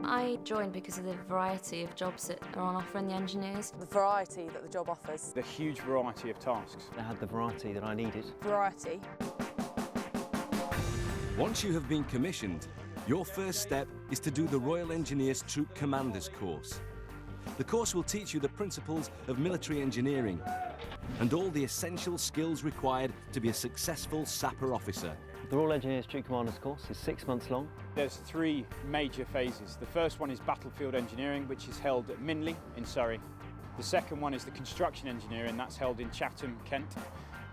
I joined because of the variety of jobs that are on offer in the engineers. The variety that the job offers. The huge variety of tasks. I had the variety that I needed. Variety. Once you have been commissioned, your first step is to do the Royal Engineers Troop Commanders course. The course will teach you the principles of military engineering and all the essential skills required to be a successful Sapper officer. The Royal Engineers Troop Commanders course is 6 months long. There's 3 major phases. The first one is battlefield engineering, which is held at Minley in Surrey. The second one is the construction engineering, that's held in Chatham, Kent.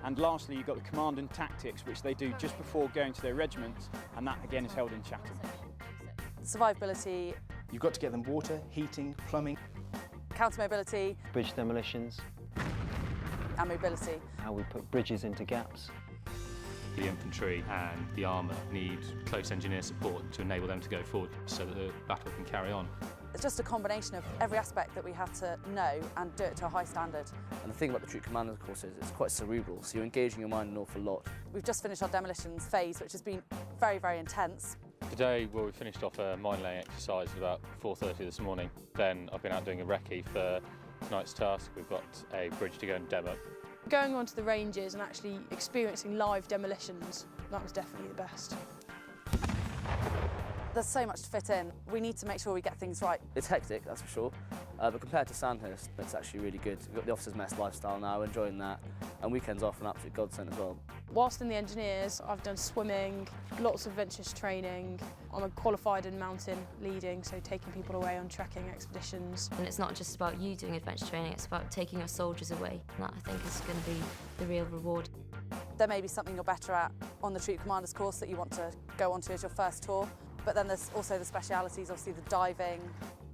And lastly, you've got the command and tactics, which they do just before going to their regiments, and that again is held in Chatham. Survivability. You've got to get them water, heating, plumbing. Counter mobility. Bridge demolitions. And mobility. How we put bridges into gaps. The infantry and the armour need close engineer support to enable them to go forward so that the battle can carry on. It's just a combination of every aspect that we have to know and do it to a high standard. And the thing about the Troop Commanders course is it's quite cerebral, so you're engaging your mind an awful lot. We've just finished our demolitions phase, which has been very, very intense. Today, well, we finished off a mine laying exercise at about 4:30 this morning. Then I've been out doing a recce for tonight's task. We've got a bridge to go and demo. Going onto the ranges and actually experiencing live demolitions, that was definitely the best. There's so much to fit in. We need to make sure we get things right. It's hectic, that's for sure, but compared to Sandhurst, it's actually really good. We've got the officers' mess lifestyle now, enjoying that, and weekends off an absolute godsend as well. Whilst in the engineers, I've done swimming, lots of adventurous training. I'm a qualified in mountain leading, so taking people away on trekking expeditions. And it's not just about you doing adventure training, it's about taking your soldiers away. And that, I think, is going to be the real reward. There may be something you're better at on the Troop Commanders course that you want to go onto as your first tour, but then there's also the specialities, obviously the diving,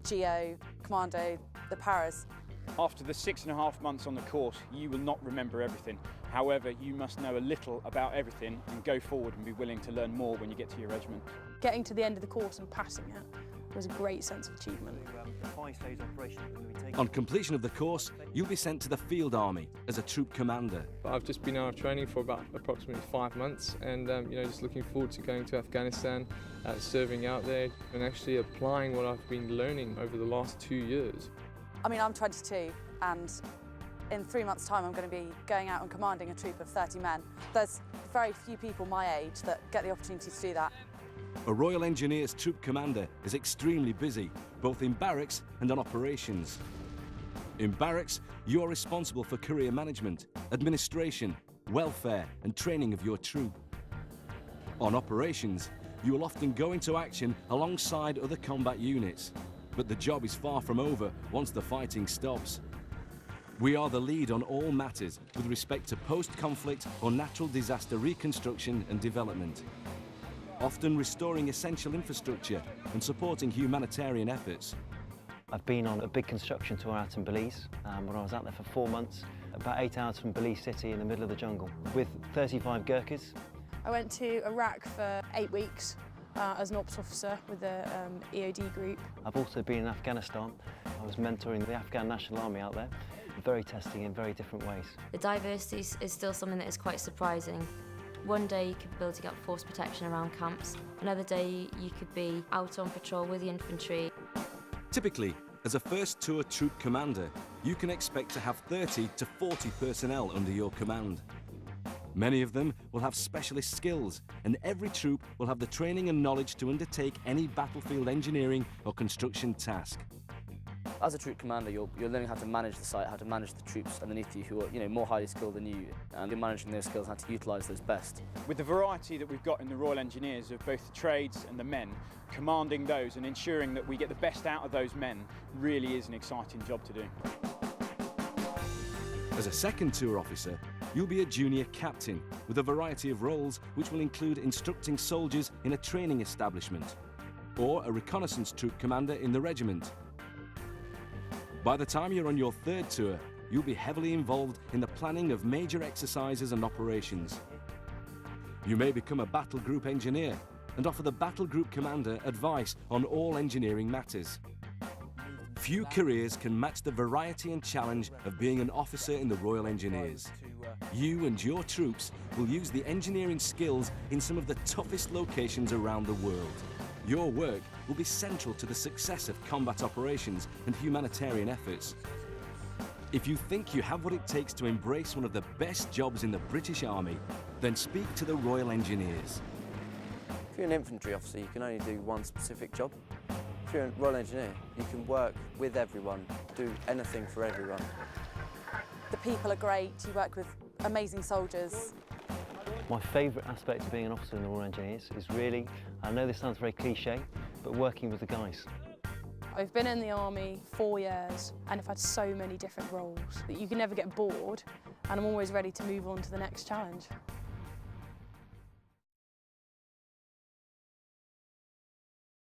geo, commando, the paras. After the 6.5 months on the course, you will not remember everything. However, you must know a little about everything and go forward and be willing to learn more when you get to your regiment. Getting to the end of the course and passing it was a great sense of achievement. On completion of the course, you'll be sent to the Field Army as a troop commander. I've just been out of training for about approximately 5 months, and just looking forward to going to Afghanistan, serving out there and actually applying what I've been learning over the last 2 years. I mean, I'm 22 and in 3 months' time I'm going to be going out and commanding a troop of 30 men. There's very few people my age that get the opportunity to do that. A Royal Engineers Troop Commander is extremely busy, both in barracks and on operations. In barracks, you are responsible for career management, administration, welfare and training of your troop. On operations, you will often go into action alongside other combat units, but the job is far from over once the fighting stops. We are the lead on all matters with respect to post-conflict or natural disaster reconstruction and development, often restoring essential infrastructure and supporting humanitarian efforts. I've been on a big construction tour out in Belize, where I was out there for 4 months, about 8 hours from Belize City in the middle of the jungle, with 35 Gurkhas. I went to Iraq for 8 weeks as an ops officer with the EOD group. I've also been in Afghanistan. I was mentoring the Afghan National Army out there. Very testing in very different ways. The diversity is still something that is quite surprising. One day you could be building up force protection around camps. Another day you could be out on patrol with the infantry. Typically, as a first tour troop commander, you can expect to have 30 to 40 personnel under your command. Many of them will have specialist skills, and every troop will have the training and knowledge to undertake any battlefield engineering or construction task. As a troop commander, you're learning how to manage the site, how to manage the troops underneath you who are more highly skilled than you, and you're managing those skills, how to utilise those best. With the variety that we've got in the Royal Engineers of both the trades and the men, commanding those and ensuring that we get the best out of those men really is an exciting job to do. As a second tour officer, you'll be a junior captain with a variety of roles which will include instructing soldiers in a training establishment or a reconnaissance troop commander in the regiment. By the time you're on your third tour, you'll be heavily involved in the planning of major exercises and operations. You may become a battle group engineer and offer the battle group commander advice on all engineering matters. Few careers can match the variety and challenge of being an officer in the Royal Engineers. You and your troops will use the engineering skills in some of the toughest locations around the world. Your work will be central to the success of combat operations and humanitarian efforts. If you think you have what it takes to embrace one of the best jobs in the British Army, then speak to the Royal Engineers. If you're an infantry officer, you can only do one specific job. If you're a Royal Engineer, you can work with everyone, do anything for everyone. The people are great, you work with amazing soldiers. My favourite aspect of being an officer in the Royal Engineers is really, I know this sounds very cliche, but working with the guys. I've been in the army 4 years and I've had so many different roles that you can never get bored, and I'm always ready to move on to the next challenge.